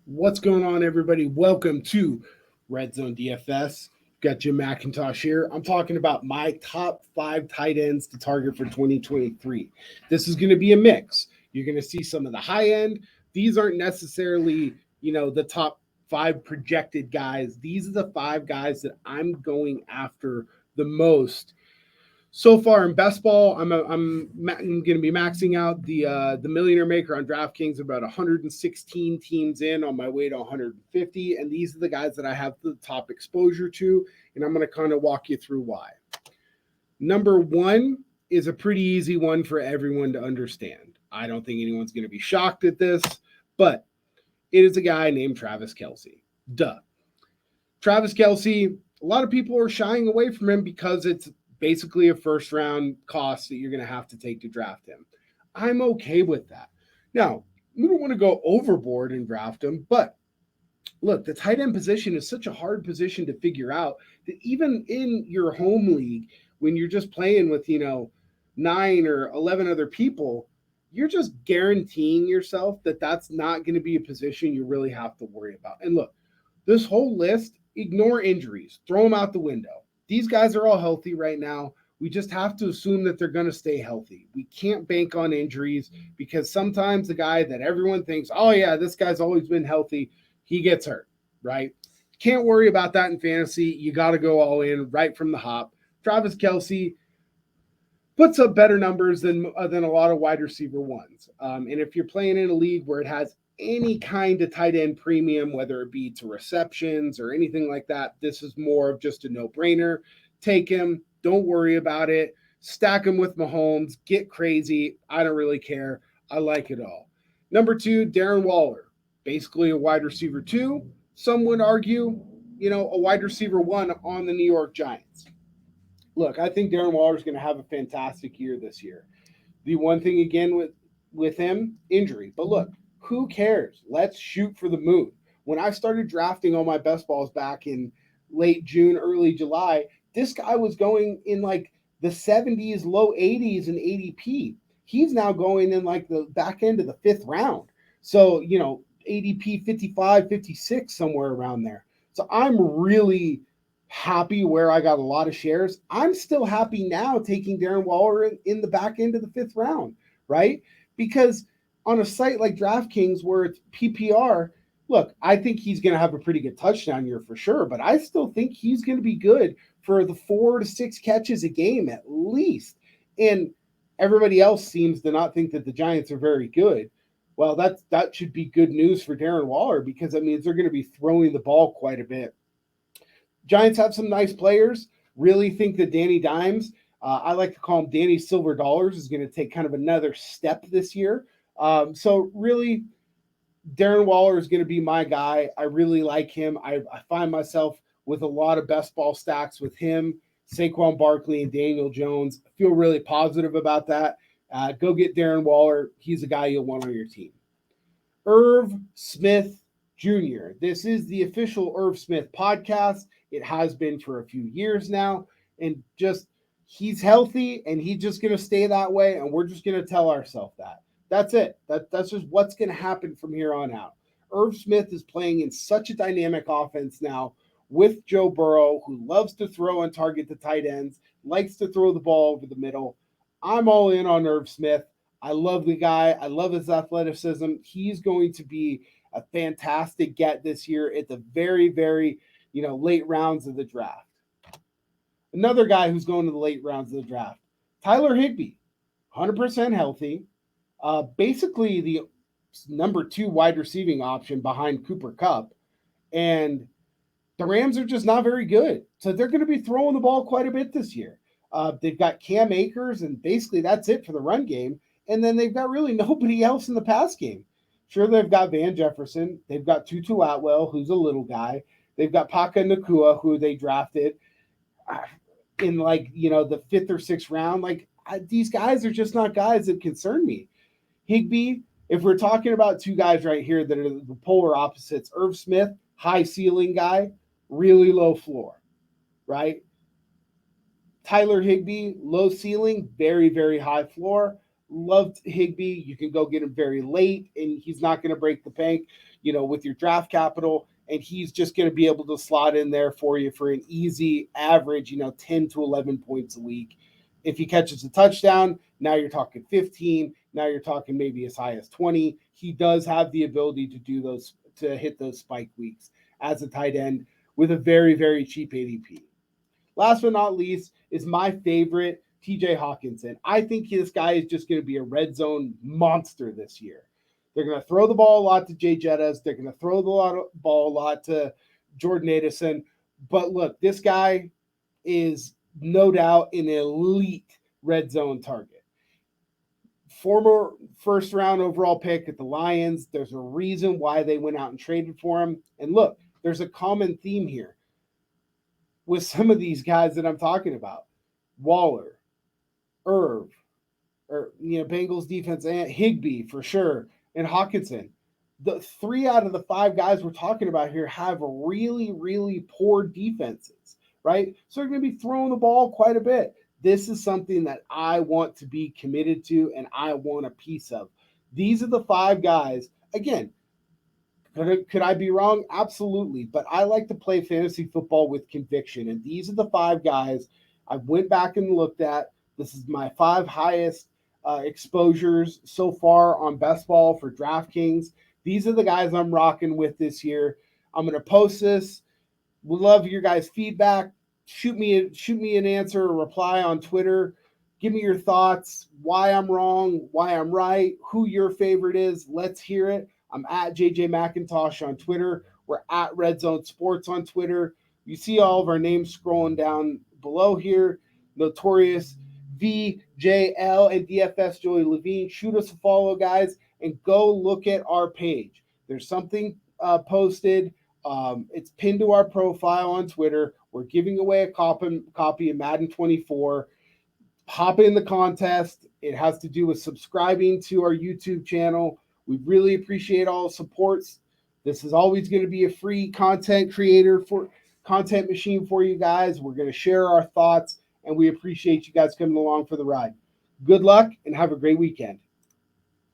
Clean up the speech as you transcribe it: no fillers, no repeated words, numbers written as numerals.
What's going on, everybody? Welcome to Red Zone DFS. Got Jim McIntosh here. I'm talking about my top five tight ends to target for 2023. This is going to be a mix. You're going to see some of the high end. These aren't necessarily, the top five projected guys. These are the five guys that I'm going after the most so far in best ball. I'm going to be maxing out the Millionaire Maker on DraftKings about 116 teams in on my way to 150, and these are the guys that I have the top exposure to, and I'm going to kind of walk you through why. Number one is a pretty easy one for everyone to understand. I don't think anyone's going to be shocked at this, but it is a guy named Travis Kelce. Duh. Travis Kelce, a lot of people are shying away from him because it's basically a first round cost that you're going to have to take to draft him. I'm okay with that. Now, we don't want to go overboard and draft him, but look, the tight end position is such a hard position to figure out that even in your home league, when you're just playing with, 9 or 11 other people, you're just guaranteeing yourself that that's not going to be a position you really have to worry about. And look, this whole list, ignore injuries, throw them out the window. These guys are all healthy right now. We just have to assume that they're going to stay healthy. We can't bank on injuries because sometimes the guy that everyone thinks, oh, yeah, this guy's always been healthy, he gets hurt, right? Can't worry about that in fantasy. You got to go all in right from the hop. Travis Kelce puts up better numbers than a lot of wide receiver ones. And if you're playing in a league where it has any kind of tight end premium, whether it be to receptions or anything like that, this is more of just a no-brainer. Take him. Don't worry about it. Stack him with Mahomes. Get crazy. I don't really care. I like it all. Number two, Darren Waller. Basically a wide receiver two. Some would argue, a wide receiver one on the New York Giants. Look, I think Darren Waller is going to have a fantastic year this year. The one thing again with him, injury. But look, who cares? Let's shoot for the moon. When I started drafting all my best balls back in late June, early July, this guy was going in like the 70s, low 80s in ADP. He's now going in like the back end of the fifth round. So, ADP 55, 56, somewhere around there. So I'm really happy where I got a lot of shares. I'm still happy now taking Darren Waller in the back end of the fifth round, right? Because on a site like DraftKings where it's PPR, look, I think he's going to have a pretty good touchdown year for sure, but I still think he's going to be good for the 4 to 6 catches a game at least. And everybody else seems to not think that the Giants are very good. Well, that should be good news for Darren Waller because that means they're going to be throwing the ball quite a bit. Giants have some nice players. Really think that Danny Dimes, I like to call him Danny Silver Dollars, is going to take kind of another step this year. So really, Darren Waller is going to be my guy. I really like him. I find myself with a lot of best ball stacks with him, Saquon Barkley, and Daniel Jones. I feel really positive about that. Go get Darren Waller. He's a guy you'll want on your team. Irv Smith Jr. This is the official Irv Smith podcast. It has been for a few years now. And just he's healthy and he's just going to stay that way. And we're just going to tell ourselves that. That's it. That's just what's going to happen from here on out. Irv Smith is playing in such a dynamic offense now with Joe Burrow, who loves to throw and target the tight ends, likes to throw the ball over the middle. I'm all in on Irv Smith. I love the guy. I love his athleticism. He's going to be a fantastic get this year at the very, very, late rounds of the draft. Another guy who's going to the late rounds of the draft, Tyler Higbee, 100% healthy. Basically the number 2 wide receiving option behind Cooper Kupp. And the Rams are just not very good. So they're going to be throwing the ball quite a bit this year. They've got Cam Akers, and basically that's it for the run game. And then they've got really nobody else in the pass game. Sure, they've got Van Jefferson. They've got Tutu Atwell, who's a little guy. They've got Paka Nakua, who they drafted in the 5th or 6th round. These guys are just not guys that concern me. Higbee, if we're talking about 2 guys right here that are the polar opposites, Irv Smith, high ceiling guy, really low floor, right? Tyler Higbee, low ceiling, very, very high floor. Loved Higbee. You can go get him very late, and he's not going to break the bank. with your draft capital, and he's just going to be able to slot in there for you for an easy average, 10 to 11 points a week. If he catches a touchdown, now you're talking 15. Now you're talking maybe as high as 20. He does have the ability to do those, to hit those spike weeks as a tight end with a very, very cheap ADP. Last but not least is my favorite, TJ Hawkinson. I think this guy is just going to be a red zone monster this year. They're going to throw the ball a lot to Jay Jettas. They're going to throw the ball a lot to Jordan Addison. But look, this guy is no doubt an elite red zone target. Former first round overall pick at the Lions. There's a reason why they went out and traded for him. And look, there's a common theme here with some of these guys that I'm talking about. Waller, Irv, or Bengals defense, and Higbee for sure, and Hawkinson. The 3 out of the 5 guys we're talking about here have really, really poor defenses, right? So they're going to be throwing the ball quite a bit. This is something that I want to be committed to and I want a piece of. These are the 5 guys. Again, could I be wrong? Absolutely. But I like to play fantasy football with conviction. And these are the 5 guys I went back and looked at. This is my 5 highest exposures so far on best ball for DraftKings. These are the guys I'm rocking with this year. I'm going to post this. We'd love your guys' feedback. Shoot me an answer or reply on Twitter. Give me your thoughts, why I'm wrong, why I'm right, who your favorite is. Let's hear it. I'm at JJ McIntosh on Twitter. We're at Red Zone Sports on Twitter. You see all of our names scrolling down below here. Notorious VJL and DFS Joey Levine. Shoot us a follow, guys, and go look at our page. There's something posted. It's pinned to our profile on Twitter. We're giving away a copy of Madden 24. Hop in the contest. It has to do with subscribing to our YouTube channel. We really appreciate all the supports. This is always going to be a free content machine for you guys. We're going to share our thoughts, and we appreciate you guys coming along for the ride. Good luck and have a great weekend.